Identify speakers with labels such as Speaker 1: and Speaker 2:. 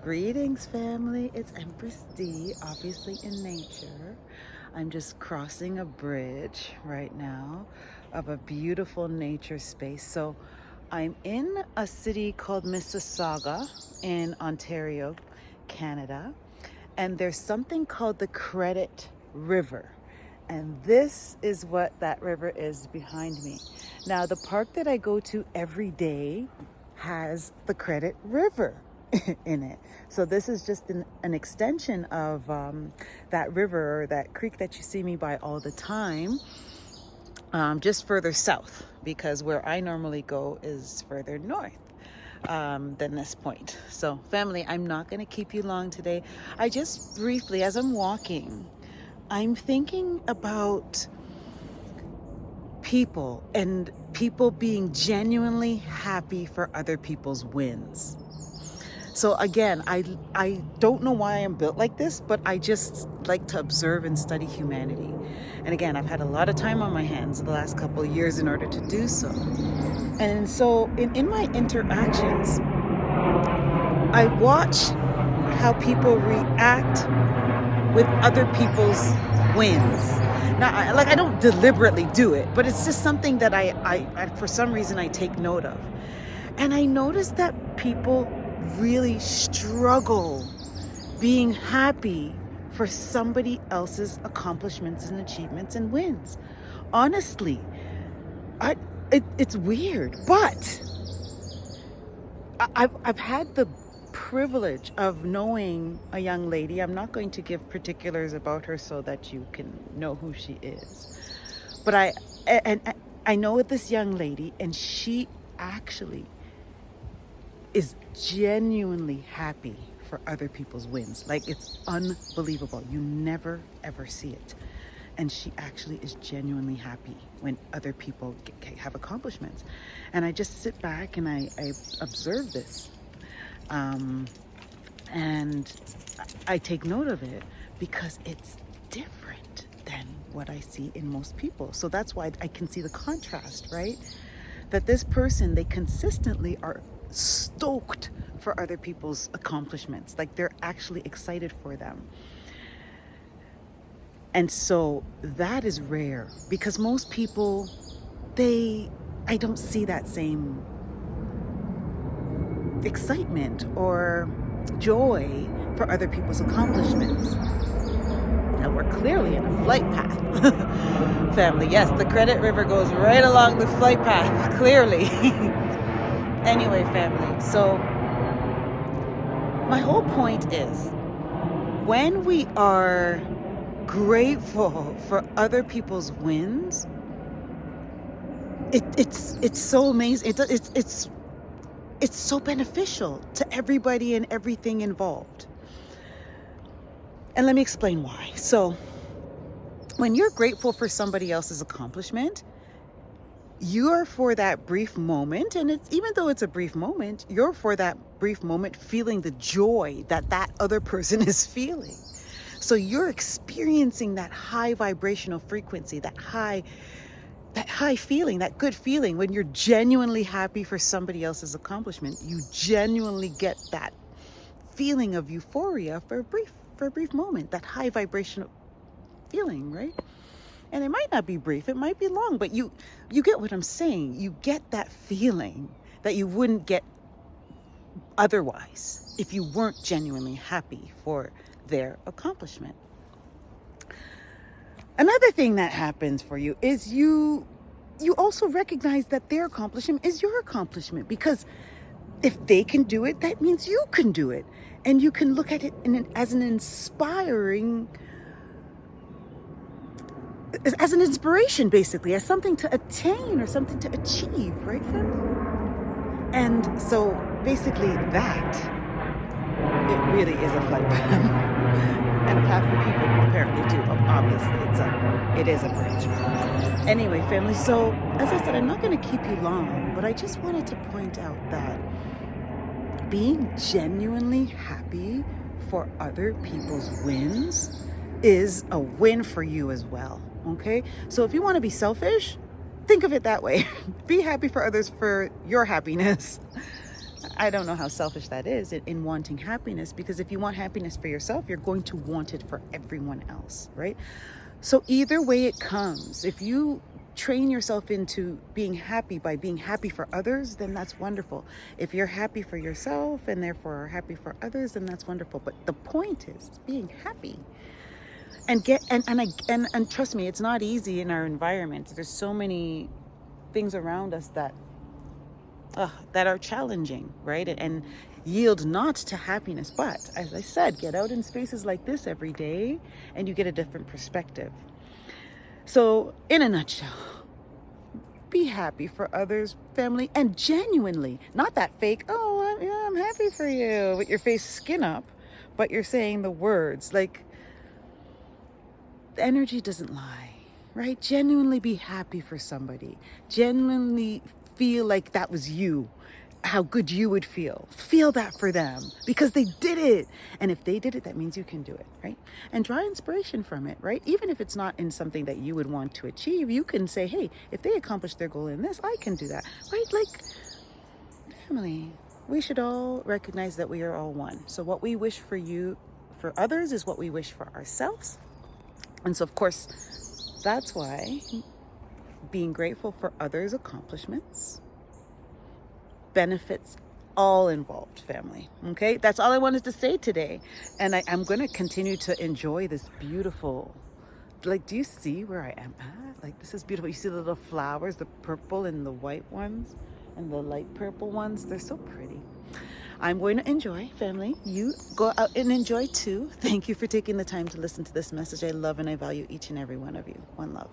Speaker 1: Greetings, family. It's Empress D, obviously in nature. I'm just crossing a bridge right now of a beautiful nature space. So I'm in a city called Mississauga in Ontario, Canada, and there's something called the Credit River. And this is what that river is behind me. Now, the park that I go to every day has the Credit River in it. So this is just an extension of that river or that creek that you see me by all the time, just further south, because where I normally go is further north than this point. So family, I'm not going to keep you long today. I just briefly, as I'm walking, I'm thinking about people and people being genuinely happy for other people's wins. So again, I don't know why I'm built like this, but I just like to observe and study humanity. And again, I've had a lot of time on my hands the last couple of years in order to do so. And so in my interactions, I watch how people react with other people's wins. Now, I don't deliberately do it, but it's just something that I for some reason I take note of. And I notice that people really struggle being happy for somebody else's accomplishments and achievements and wins. Honestly, it's weird, but I've had the privilege of knowing a young lady. I'm not going to give particulars about her so that you can know who she is. But I know this young lady, and she actually is genuinely happy for other people's wins. Like, it's unbelievable. You never ever see it. And she actually is genuinely happy when other people have accomplishments. And I just sit back and I observe this. And I take note of it because it's different than what I see in most people. So that's why I can see the contrast, right? That this person, they consistently are stoked for other people's accomplishments. Like, they're actually excited for them. And so that is rare because most people, I don't see that same excitement or joy for other people's accomplishments. Now, we're clearly in a flight path. Family, yes, the Credit River goes right along the flight path, clearly. Anyway, family, so my whole point is, when we are grateful for other people's wins, it's so amazing. It's so beneficial to everybody and everything involved. And let me explain why. So when you're grateful for somebody else's accomplishment, you're for that brief moment, and it's, even though it's a brief moment, you're for that brief moment feeling the joy that that other person is feeling. So you're experiencing that high vibrational frequency, that high feeling, that good feeling. When you're genuinely happy for somebody else's accomplishment, you genuinely get that feeling of euphoria for a brief moment, that high vibrational feeling, right? And it might not be brief, it might be long, but you get what I'm saying. You get that feeling that you wouldn't get otherwise if you weren't genuinely happy for their accomplishment. Another thing that happens for you is you also recognize that their accomplishment is your accomplishment, because if they can do it, that means you can do it. And you can look at it as an inspiration, basically, as something to attain or something to achieve, right, family? And so basically it really is a flight path. And a path for people apparently too. Obviously, it is a bridge. Anyway, family, so as I said, I'm not going to keep you long, but I just wanted to point out that being genuinely happy for other people's wins is a win for you as well. Okay? So if you want to be selfish, think of it that way. Be happy for others for your happiness. I don't know how selfish that is in wanting happiness, because if you want happiness for yourself, you're going to want it for everyone else, right? So either way it comes, if you train yourself into being happy by being happy for others, then that's wonderful. If you're happy for yourself and therefore are happy for others, then that's wonderful. But the point is being happy. And trust me, it's not easy in our environment. There's so many things around us that are challenging, right? And yield not to happiness. But as I said, get out in spaces like this every day and you get a different perspective. So in a nutshell, be happy for others, family, and genuinely, not that fake, oh, I'm happy for you, with your face skin up, but you're saying the words. Like, the energy doesn't lie, right? Genuinely be happy for somebody. Genuinely feel like that was you, how good you would feel. Feel that for them because they did it. And if they did it, that means you can do it, right? And draw inspiration from it, right? Even if it's not in something that you would want to achieve, you can say, hey, if they accomplish their goal in this, I can do that, right? Like, family, we should all recognize that we are all one. So what we wish for others is what we wish for ourselves. And so, of course, that's why being grateful for others' accomplishments benefits all involved, family. Okay, that's all I wanted to say today. And I'm going to continue to enjoy this beautiful, like, do you see where I am at? Like, this is beautiful. You see the little flowers, the purple and the white ones and the light purple ones. They're so pretty. I'm going to enjoy, family. You go out and enjoy too. Thank you for taking the time to listen to this message. I love and I value each and every one of you. One love.